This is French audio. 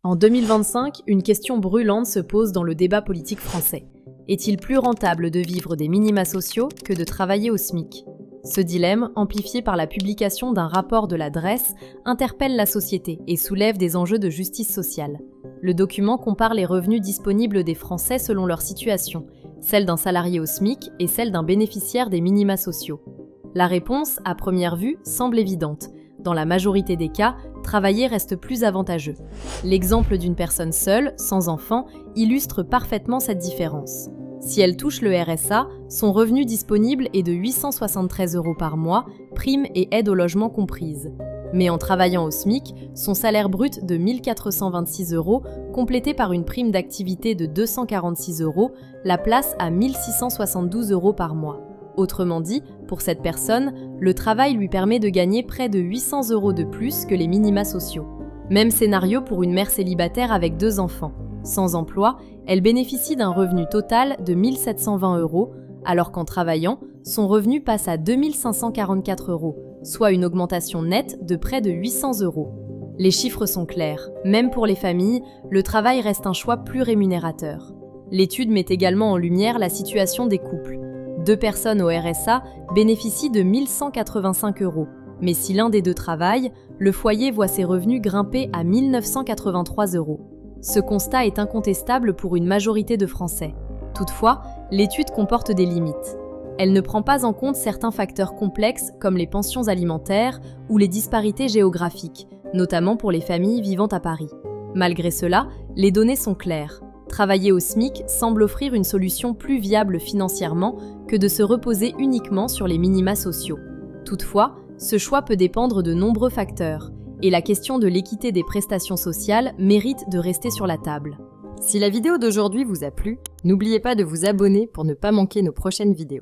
En 2025, une question brûlante se pose dans le débat politique français. Est-il plus rentable de vivre des minima sociaux que de travailler au SMIC ? Ce dilemme, amplifié par la publication d'un rapport de la DREES, interpelle la société et soulève des enjeux de justice sociale. Le document compare les revenus disponibles des Français selon leur situation, celle d'un salarié au SMIC et celle d'un bénéficiaire des minima sociaux. La réponse, à première vue, semble évidente. Dans la majorité des cas, travailler reste plus avantageux. L'exemple d'une personne seule, sans enfant, illustre parfaitement cette différence. Si elle touche le RSA, son revenu disponible est de 873 € par mois, primes et aides au logement comprises. Mais en travaillant au SMIC, son salaire brut de 1 426 €, complété par une prime d'activité de 246 €, la place à 1 672 € par mois. Autrement dit, pour cette personne, le travail lui permet de gagner près de 800 € de plus que les minima sociaux. Même scénario pour une mère célibataire avec 2 enfants. Sans emploi, elle bénéficie d'un revenu total de 1 720 €, alors qu'en travaillant, son revenu passe à 2 544 €, soit une augmentation nette de près de 800 €. Les chiffres sont clairs. Même pour les familles, le travail reste un choix plus rémunérateur. L'étude met également en lumière la situation des couples. 2 personnes au RSA bénéficient de 1 185 €, mais si l'un des deux travaille, le foyer voit ses revenus grimper à 1 983 €. Ce constat est incontestable pour une majorité de Français. Toutefois, l'étude comporte des limites. Elle ne prend pas en compte certains facteurs complexes comme les pensions alimentaires ou les disparités géographiques, notamment pour les familles vivant à Paris. Malgré cela, les données sont claires. Travailler au SMIC semble offrir une solution plus viable financièrement que de se reposer uniquement sur les minima sociaux. Toutefois, ce choix peut dépendre de nombreux facteurs, et la question de l'équité des prestations sociales mérite de rester sur la table. Si la vidéo d'aujourd'hui vous a plu, n'oubliez pas de vous abonner pour ne pas manquer nos prochaines vidéos.